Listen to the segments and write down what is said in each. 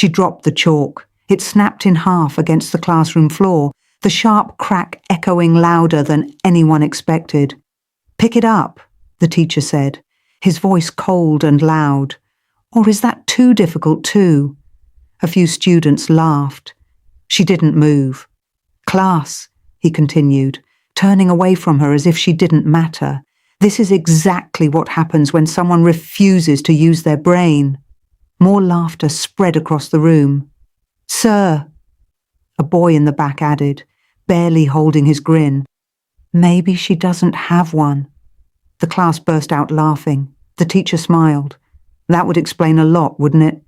She dropped the chalk. It snapped in half against the classroom floor, the sharp crack echoing louder than anyone expected. "Pick it up," the teacher said, his voice cold and loud. "Or is that too difficult too?" A few students laughed. She didn't move. "Class," he continued, turning away from her as if she didn't matter. "This is exactly what happens when someone refuses to use their brain." More laughter spread across the room. "Sir," a boy in the back added, barely holding his grin. "Maybe she doesn't have one." The class burst out laughing. The teacher smiled. That would explain a lot, wouldn't it?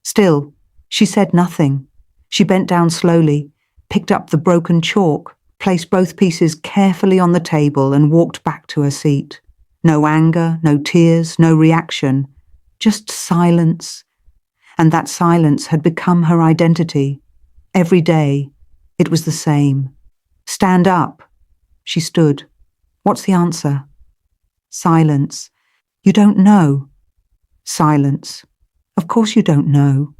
Still, she said nothing. She bent down slowly, picked up the broken chalk, placed both pieces carefully on the table and walked back to her seat. No anger, no tears, no reaction, just silence. And that silence had become her identity. Every day, it was the same. "Stand up." She stood. "What's the answer?" Silence. "You don't know." Silence. "Of course you don't know."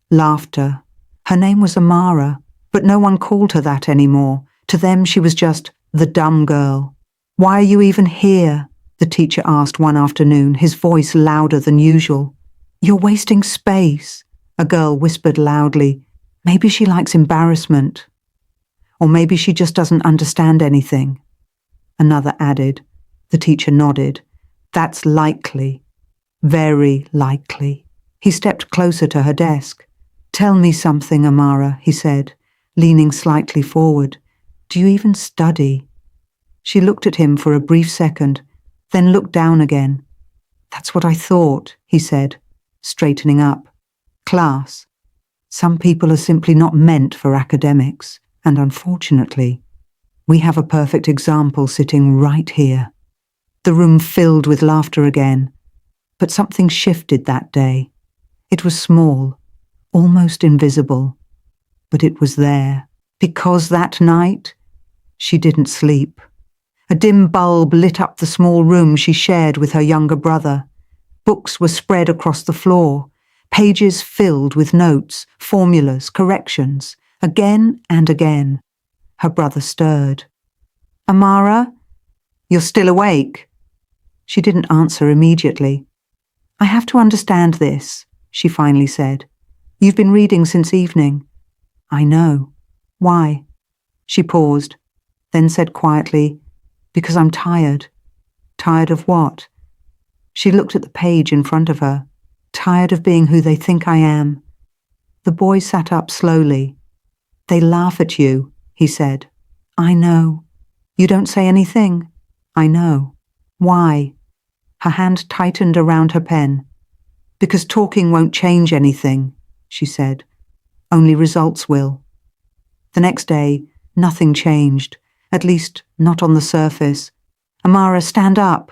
Laughter. Her name was Amara, but no one called her that anymore. To them she was just the dumb girl. "Why are you even here?" the teacher asked one afternoon, his voice louder than usual. "You're wasting space," a girl whispered loudly. Maybe she likes embarrassment. Or maybe she just doesn't understand anything. Another added. The teacher nodded. "That's likely. Very likely." He stepped closer to her desk. "Tell me something, Amara," he said, leaning slightly forward. "Do you even study?" She looked at him for a brief second, then looked down again. "That's what I thought," he said, straightening up. "Class. Some people are simply not meant for academics, and unfortunately, we have a perfect example sitting right here." The room filled with laughter again, but something shifted that day. It was small, almost invisible, but it was there, because that night, she didn't sleep. A dim bulb lit up the small room she shared with her younger brother. Books were spread across the floor, pages filled with notes, formulas, corrections, again and again. Her brother stirred. "Amara, you're still awake?" She didn't answer immediately. "I have to understand this," she finally said. "You've been reading since evening." "I know. Why?" She paused, then said quietly, "Because I'm tired." "Tired of what?" She looked at the page in front of her. "Tired of being who they think I am." The boy sat up slowly. "They laugh at you," he said. "I know." "You don't say anything?" "I know." "Why?" Her hand tightened around her pen. "Because talking won't change anything," she said. "Only results will." The next day, nothing changed, at least not on the surface. "Amara, stand up."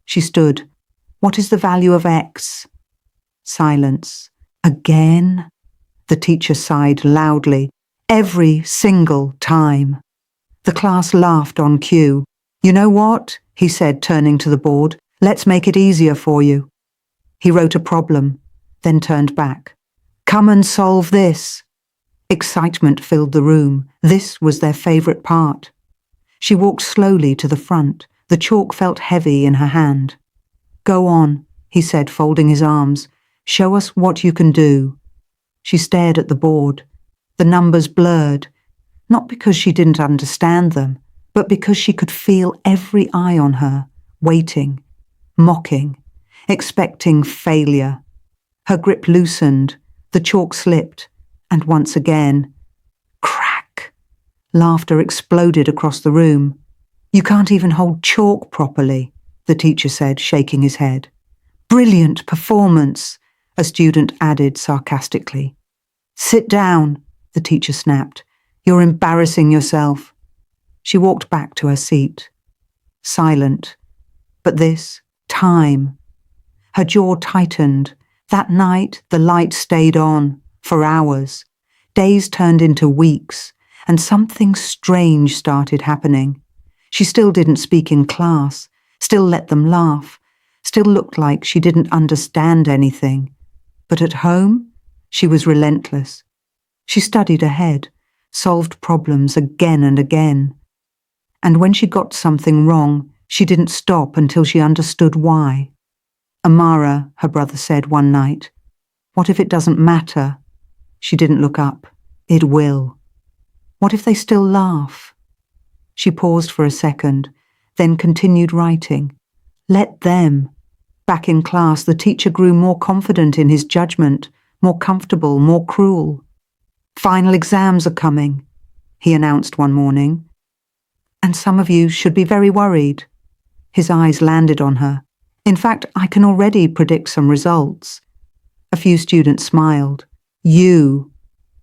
She stood. "What is the value of X?" Silence. "Again?" The teacher sighed loudly. "Every single time." The class laughed on cue. "You know what?" he said, turning to the board. "Let's make it easier for you." He wrote a problem, then turned back. "Come and solve this." Excitement filled the room. This was their favorite part. She walked slowly to the front. The chalk felt heavy in her hand. "Go on," he said, folding his arms. "Show us what you can do." She stared at the board. The numbers blurred, not because she didn't understand them, but because she could feel every eye on her, waiting, mocking, expecting failure. Her grip loosened, the chalk slipped, and once again, crack. Laughter exploded across the room. "You can't even hold chalk properly," the teacher said, shaking his head. "Brilliant performance," a student added sarcastically. "Sit down," the teacher snapped. "You're embarrassing yourself." She walked back to her seat. Silent. But this time. Her jaw tightened. That night, the light stayed on, for hours. Days turned into weeks, and something strange started happening. She still didn't speak in class, still let them laugh, still looked like she didn't understand anything. But at home, She was relentless. She studied ahead, solved problems again and again. And when she got something wrong, she didn't stop until she understood why. Amara, her brother said one night, "What if it doesn't matter?" She didn't look up. "It will." "What if they still laugh?" She paused for a second, then continued writing. Let them. Back in class, the teacher grew more confident in his judgment, more comfortable, more cruel. "Final exams are coming," he announced one morning. "And some of you should be very worried." His eyes landed on her. "In fact, I can already predict some results." A few students smiled. "You,"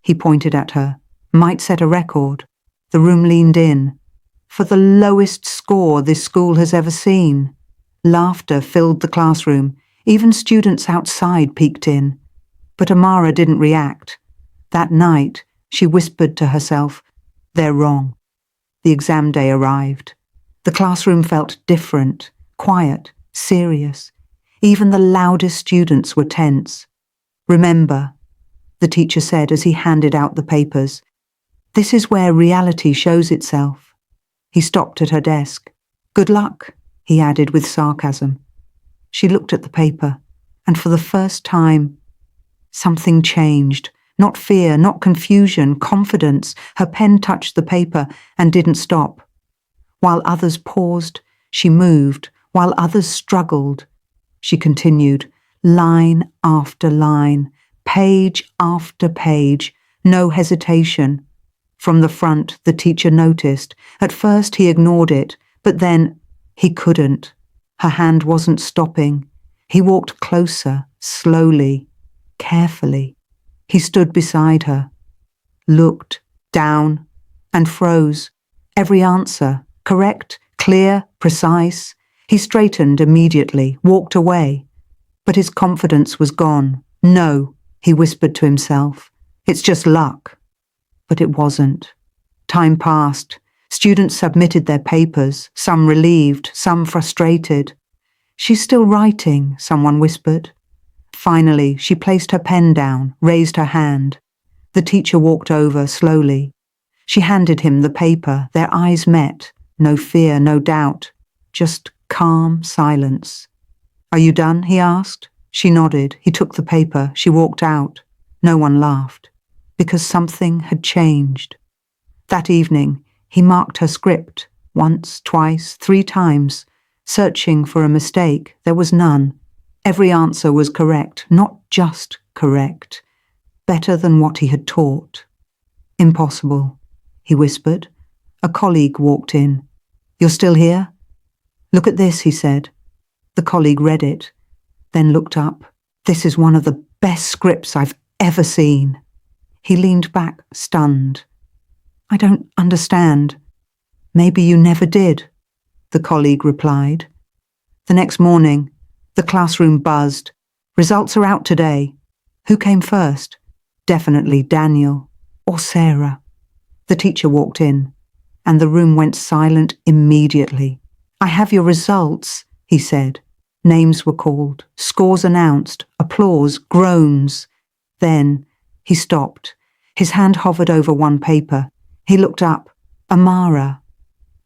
he pointed at her, "might set a record." The room leaned in. "For the lowest score this school has ever seen." Laughter filled the classroom. Even students outside peeked in. But Amara didn't react. That night, she whispered to herself, "They're wrong." The exam day arrived. The classroom felt different, quiet, serious. Even the loudest students were tense. "Remember," the teacher said as he handed out the papers, "this is where reality shows itself." He stopped at her desk. "Good luck," he added with sarcasm. She looked at the paper, and for the first time, something changed. Not fear, not confusion, confidence. Her pen touched the paper and didn't stop. While others paused, she moved. While others struggled, she continued, line after line, page after page, no hesitation. From the front, the teacher noticed. At first he ignored it, but then he couldn't. Her hand wasn't stopping. He walked closer, slowly, carefully. He stood beside her, looked down, and froze. Every answer, correct, clear, precise. He straightened immediately, walked away. But his confidence was gone. "No," he whispered to himself. "It's just luck." But it wasn't. Time passed. Students submitted their papers, some relieved, some frustrated. "She's still writing," someone whispered. Finally, she placed her pen down, raised her hand. The teacher walked over slowly. She handed him the paper. Their eyes met. No fear, no doubt. Just calm silence. "Are you done?" he asked. She nodded. He took the paper. She walked out. No one laughed. Because something had changed. That evening, he marked her script. Once, twice, 3 times. Searching for a mistake, there was none. Every answer was correct, not just correct. Better than what he had taught. "Impossible," he whispered. A colleague walked in. "You're still here?" "Look at this," he said. The colleague read it, then looked up. "This is one of the best scripts I've ever seen." He leaned back, stunned. "I don't understand." "Maybe you never did," the colleague replied. The next morning, the classroom buzzed. "Results are out today." Who came first? Definitely Daniel or Sarah. The teacher walked in, and the room went silent immediately. "I have your results," he said. Names were called, scores announced, applause, groans. Then he stopped. His hand hovered over one paper. He looked up. Amara.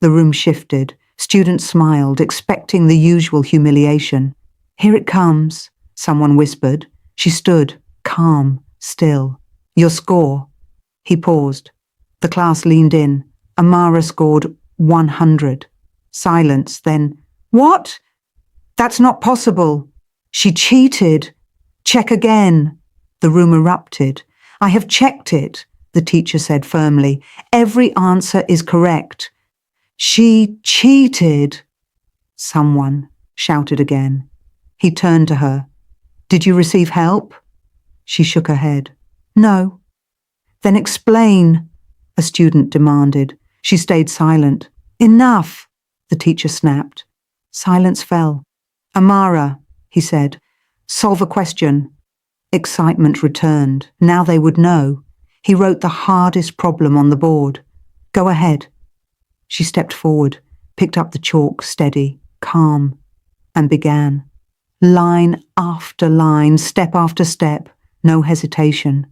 The room shifted. Students smiled, expecting the usual humiliation. "Here it comes," someone whispered. She stood, calm, still. "Your score." He paused. The class leaned in. Amara scored 100. Silence, then, "What? That's not possible. She cheated. Check again." The room erupted. "I have checked it," the teacher said firmly. "Every answer is correct." "She cheated," someone shouted again. He turned to her. "Did you receive help?" She shook her head. "No." "Then explain," a student demanded. She stayed silent. "Enough," the teacher snapped. Silence fell. "Amara," he said, "solve a question." Excitement returned. Now they would know. He wrote the hardest problem on the board. "Go ahead." She stepped forward, picked up the chalk, steady, calm, and began. Line after line, step after step, no hesitation.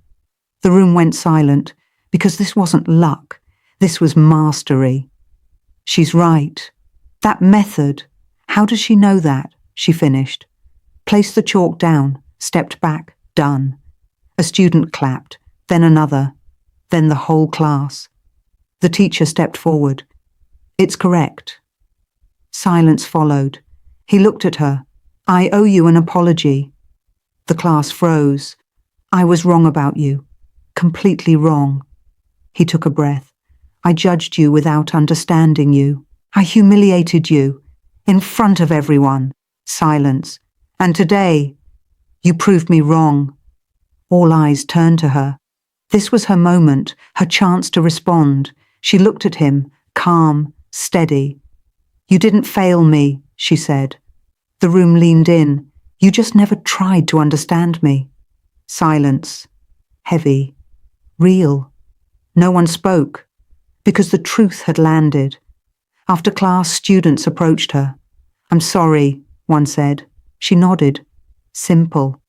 The room went silent, because this wasn't luck, this was mastery. She's right. That method, how does she know that? She finished. Placed the chalk down, stepped back, done. A student clapped, then another, then the whole class. The teacher stepped forward. It's correct. Silence followed. He looked at her. I owe you an apology. The class froze. I was wrong about you. Completely wrong. He took a breath. I judged you without understanding you. I humiliated you. In front of everyone. Silence. And today, you proved me wrong. All eyes turned to her. This was her moment, her chance to respond. She looked at him, calm, steady. You didn't fail me, she said. The room leaned in. You just never tried to understand me. Silence. Heavy. Real. No one spoke, because the truth had landed. After class, students approached her. I'm sorry, one said. She nodded. Simple.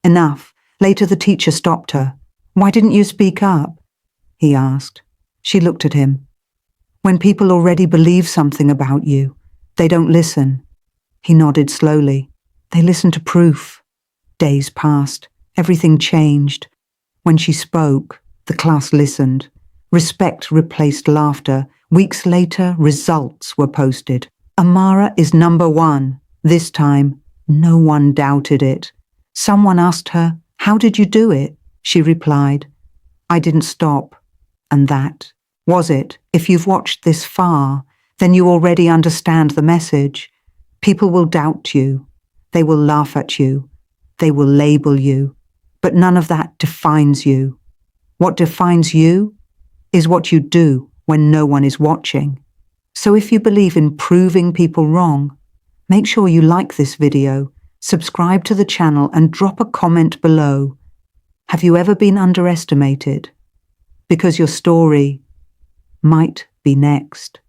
Enough. Later the teacher stopped her. Why didn't you speak up? He asked. She looked at him. When people already believe something about you, they don't listen. He nodded slowly. They listen to proof. Days passed. Everything changed. When she spoke, the class listened. Respect replaced laughter. Weeks later, results were posted. Amara is #1. This time, no one doubted it. Someone asked her, how did you do it? She replied, I didn't stop. And that was it. If you've watched this far, then you already understand the message. People will doubt you. They will laugh at you. They will label you. But none of that defines you. What defines you is what you do when no one is watching. So if you believe in proving people wrong, make sure you like this video, subscribe to the channel and drop a comment below. Have you ever been underestimated? Because your story might be next.